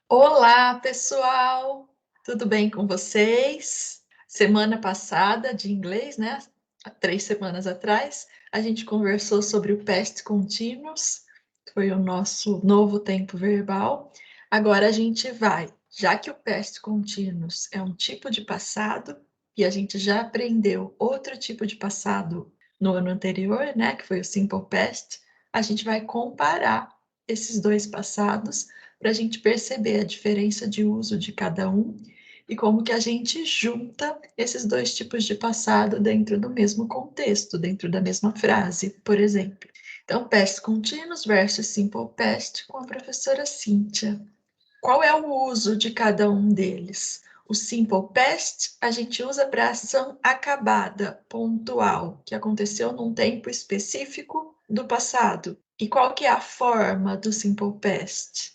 Olá, pessoal! Tudo bem com vocês? Semana passada, de inglês, né? Há 3 semanas atrás, a gente conversou sobre o past continuous, que foi o nosso novo tempo verbal. Agora a gente vai, já que o past continuous é um tipo de passado, e a gente já aprendeu outro tipo de passado no ano anterior, né? Que foi o simple past, a gente vai comparar esses dois passados para a gente perceber a diferença de uso de cada um e como que a gente junta esses dois tipos de passado dentro do mesmo contexto, dentro da mesma frase, por exemplo. Então, past continuous versus simple past com a professora Cíntia. Qual é o uso de cada um deles? O simple past a gente usa para ação acabada, pontual, que aconteceu num tempo específico do passado. E qual que é a forma do simple past?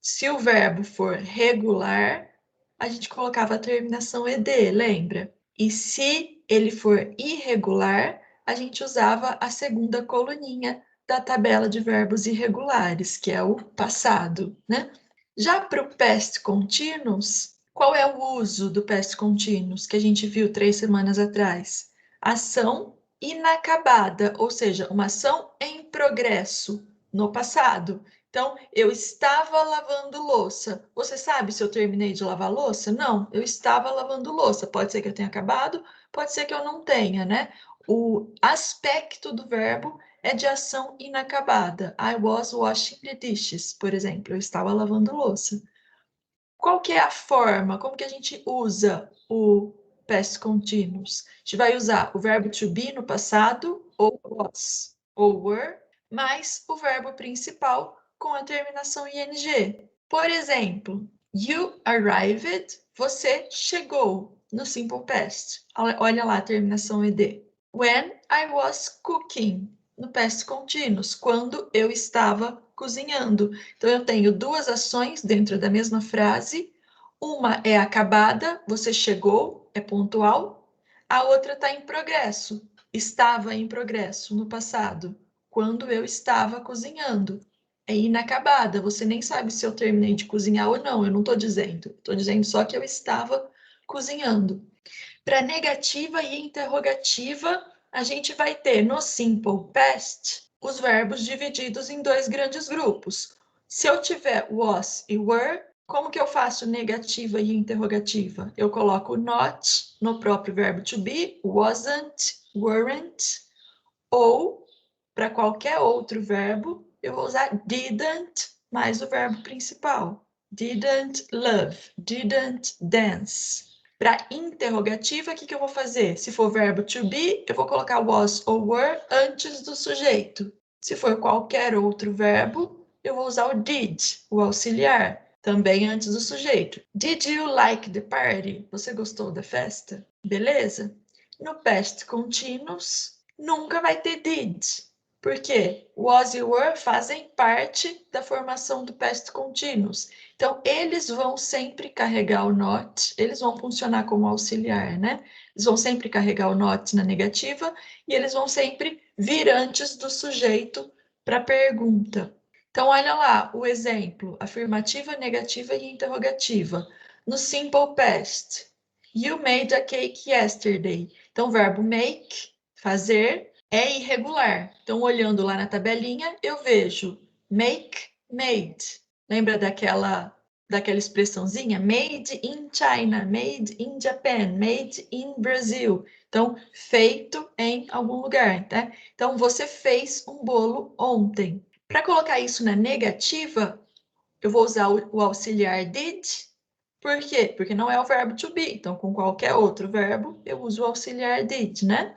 Se o verbo for regular, a gente colocava a terminação ed, lembra? E se ele for irregular, a gente usava a segunda coluninha da tabela de verbos irregulares, que é o passado, né? Já para o past continuous, qual é o uso do past continuous que a gente viu 3 semanas atrás? Ação inacabada, ou seja, uma ação em progresso no passado. Então, eu estava lavando louça. Você sabe se eu terminei de lavar louça? Não, eu estava lavando louça. Pode ser que eu tenha acabado, pode ser que eu não tenha, né? O aspecto do verbo é de ação inacabada. I was washing the dishes, por exemplo. Eu estava lavando louça. Qual que é a forma? Como que a gente usa o past continuous? A gente vai usar o verbo to be no passado, ou was, ou were, mais o verbo principal com a terminação ing. Por exemplo, you arrived, você chegou, no simple past. Olha lá a terminação ed. When I was cooking, no past continuous, quando eu estava cozinhando. Então, eu tenho duas ações dentro da mesma frase. Uma é acabada, você chegou, é pontual. A outra está em progresso, estava em progresso no passado, quando eu estava cozinhando. É inacabada, você nem sabe se eu terminei de cozinhar ou não, eu não estou dizendo. Estou dizendo só que eu estava cozinhando. Para negativa e interrogativa, a gente vai ter no simple past os verbos divididos em dois grandes grupos. Se eu tiver was e were, como que eu faço negativa e interrogativa? Eu coloco not no próprio verbo to be, wasn't, weren't, ou para qualquer outro verbo, eu vou usar didn't mais o verbo principal. Didn't love, didn't dance. Para interrogativa, o que eu vou fazer? Se for verbo to be, eu vou colocar was ou were antes do sujeito. Se for qualquer outro verbo, eu vou usar o did, o auxiliar, também antes do sujeito. Did you like the party? Você gostou da festa? Beleza? No past continuous, nunca vai ter did. Por quê? Was e were fazem parte da formação do past continuous. Então, eles vão sempre carregar o not, eles vão funcionar como auxiliar, né? Eles vão sempre carregar o not na negativa e eles vão sempre vir antes do sujeito para a pergunta. Então, olha lá o exemplo: afirmativa, negativa e interrogativa. No simple past, you made a cake yesterday. Então, o verbo make, fazer, é irregular. Então, olhando lá na tabelinha, eu vejo make, made. Lembra daquela expressãozinha? Made in China, made in Japan, made in Brazil. Então, feito em algum lugar, tá? Então, você fez um bolo ontem. Para colocar isso na negativa, eu vou usar o auxiliar did. Por quê? Porque não é o verbo to be. Então, com qualquer outro verbo, eu uso o auxiliar did, né?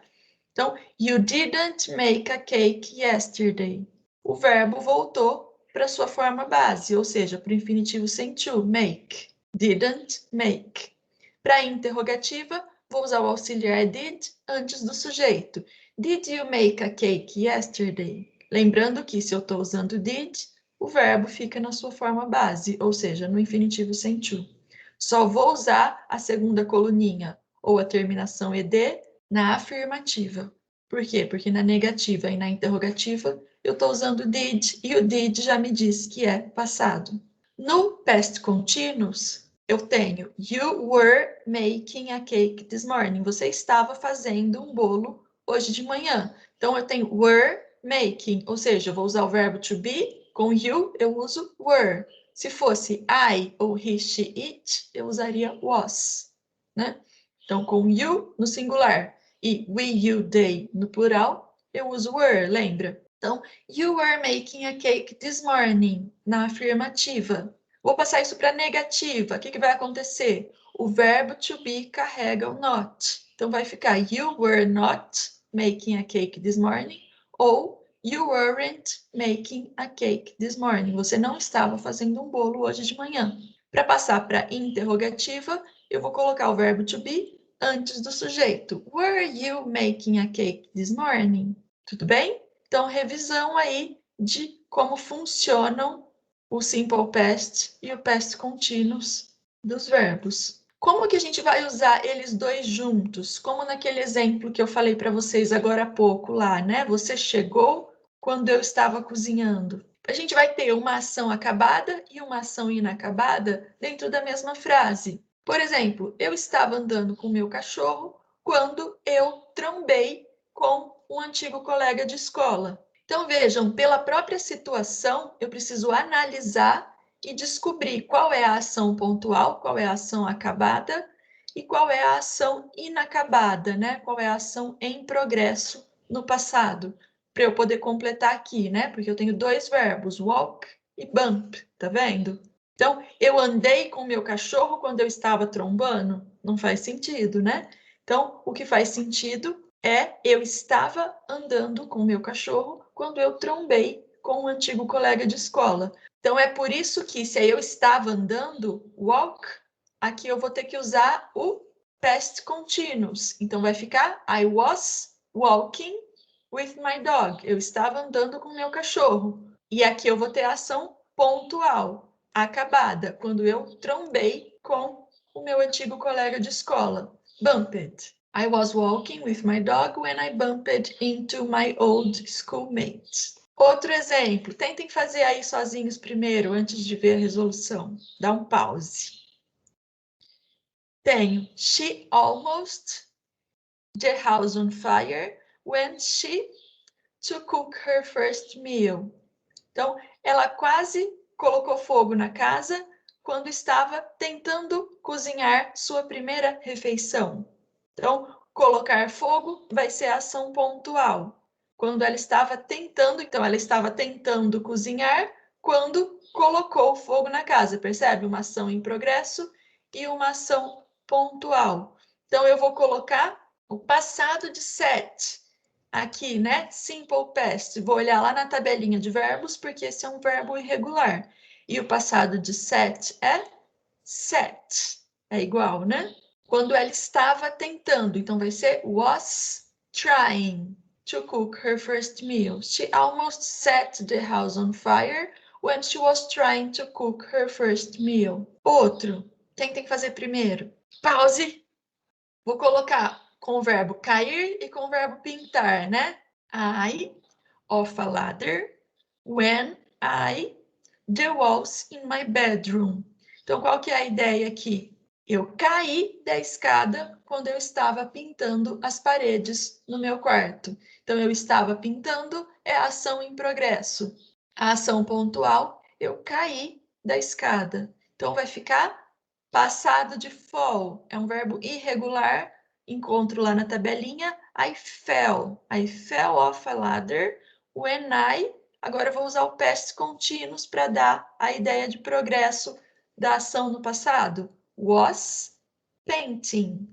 Então, you didn't make a cake yesterday. O verbo voltou para sua forma base, ou seja, para o infinitivo sem to, make. Didn't make. Para a interrogativa, vou usar o auxiliar did antes do sujeito. Did you make a cake yesterday? Lembrando que se eu estou usando did, o verbo fica na sua forma base, ou seja, no infinitivo sem to. Só vou usar a segunda coluninha ou a terminação ed na afirmativa. Por quê? Porque na negativa e na interrogativa eu estou usando did e o did já me diz que é passado. No past continuous, eu tenho you were making a cake this morning. Você estava fazendo um bolo hoje de manhã. Então, eu tenho were making, ou seja, eu vou usar o verbo to be. Com you, eu uso were. Se fosse I ou he, she, it, eu usaria was, né? Então, com you no singular e we, you, they no plural, eu uso were, lembra? Então, you were making a cake this morning, na afirmativa. Vou passar isso para negativa. O que vai acontecer? O verbo to be carrega o not. Então, vai ficar you were not making a cake this morning ou you weren't making a cake this morning. Você não estava fazendo um bolo hoje de manhã. Para passar para interrogativa, eu vou colocar o verbo to be antes do sujeito. Were you making a cake this morning? Tudo bem? Então, revisão aí de como funcionam o simple past e o past continuous dos verbos. Como que a gente vai usar eles dois juntos? Como naquele exemplo que eu falei para vocês agora há pouco lá, né? Você chegou quando eu estava cozinhando. A gente vai ter uma ação acabada e uma ação inacabada dentro da mesma frase. Por exemplo, eu estava andando com o meu cachorro quando eu trombei com um antigo colega de escola. Então, vejam, pela própria situação, eu preciso analisar e descobrir qual é a ação pontual, qual é a ação acabada e qual é a ação inacabada, né? Qual é a ação em progresso no passado, para eu poder completar aqui, né? Porque eu tenho dois verbos, walk e bump, tá vendo? Então, eu andei com o meu cachorro quando eu estava trombando? Não faz sentido, né? Então, o que faz sentido é eu estava andando com o meu cachorro quando eu trombei com um antigo colega de escola. Então, é por isso que, se eu estava andando, walk, aqui eu vou ter que usar o past continuous. Então, vai ficar I was walking with my dog. Eu estava andando com o meu cachorro. E aqui eu vou ter a ação pontual, acabada, quando eu trombei com o meu antigo colega de escola. Bumped. I was walking with my dog when I bumped into my old schoolmate. Outro exemplo, tentem fazer aí sozinhos primeiro, antes de ver a resolução. Dá um pause. Tenho, she almost the house on fire when she to cook her first meal. Então, ela quase colocou fogo na casa quando estava tentando cozinhar sua primeira refeição. Então, colocar fogo vai ser a ação pontual. Quando ela estava tentando, então ela estava tentando cozinhar quando colocou fogo na casa, percebe? Uma ação em progresso e uma ação pontual. Então, eu vou colocar o passado de set aqui, né? Simple past. Vou olhar lá na tabelinha de verbos, porque esse é um verbo irregular. E o passado de set é set. É igual, né? Quando ela estava tentando, então vai ser was trying to cook her first meal. She almost set the house on fire when she was trying to cook her first meal. Outro. Quem tem que fazer primeiro? Pause. Vou colocar com o verbo cair e com o verbo pintar, né? I off a ladder when I the walls in my bedroom. Então, qual que é a ideia aqui? Eu caí da escada quando eu estava pintando as paredes no meu quarto. Então, eu estava pintando é a ação em progresso. A ação pontual, eu caí da escada. Então, vai ficar passado de fall. É um verbo irregular. Encontro lá na tabelinha. I fell. I fell off a ladder when I... Agora eu vou usar o past continuous para dar a ideia de progresso da ação no passado. Was painting.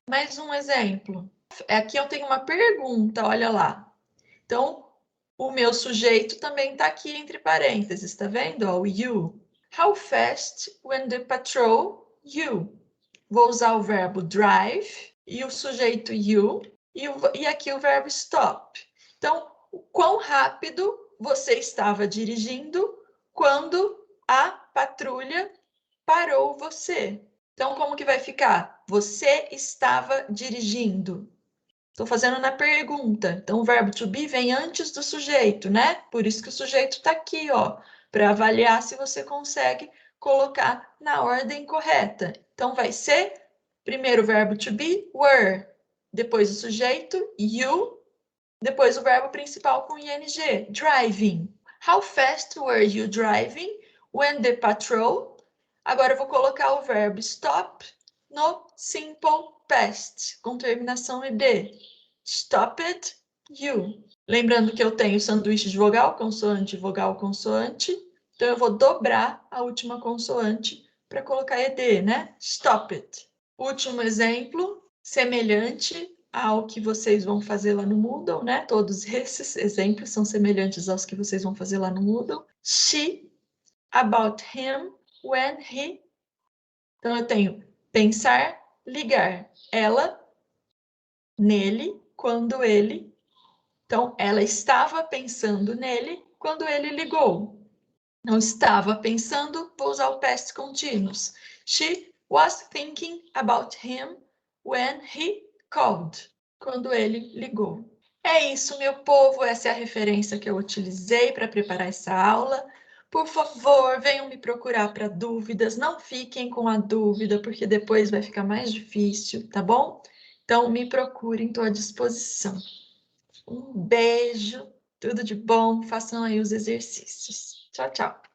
Mais um exemplo. Aqui eu tenho uma pergunta, olha lá. Então, o meu sujeito também está aqui entre parênteses, tá vendo? Ó, o you. How fast when the patrol you? Vou usar o verbo drive e o sujeito you e aqui o verbo stop. Então, o quão rápido você estava dirigindo quando a patrulha parou você? Então, como que vai ficar? Você estava dirigindo. Estou fazendo na pergunta. Então, o verbo to be vem antes do sujeito, né? Por isso que o sujeito está aqui, ó, para avaliar se você consegue colocar na ordem correta. Então, vai ser primeiro o verbo to be, were, depois o sujeito, you, depois o verbo principal com ing, driving. How fast were you driving when the patrol? Agora eu vou colocar o verbo stop no simple past, com terminação ed. Stopped you. Lembrando que eu tenho sanduíche de vogal, consoante. Então, eu vou dobrar a última consoante para colocar ed, né? Stop it. Último exemplo, semelhante ao que vocês vão fazer lá no Moodle, né? Todos esses exemplos são semelhantes aos que vocês vão fazer lá no Moodle. She, about him, when he. Então, eu tenho pensar, ligar. Ela, nele, quando ele. Então, ela estava pensando nele quando ele ligou. Não estava pensando, vou usar o past continuous. She was thinking about him when he called. Quando ele ligou. É isso, meu povo. Essa é a referência que eu utilizei para preparar essa aula. Por favor, venham me procurar para dúvidas. Não fiquem com a dúvida, porque depois vai ficar mais difícil, tá bom? Então, me procurem, estou à disposição. Um beijo, tudo de bom. Façam aí os exercícios. Tchau, tchau.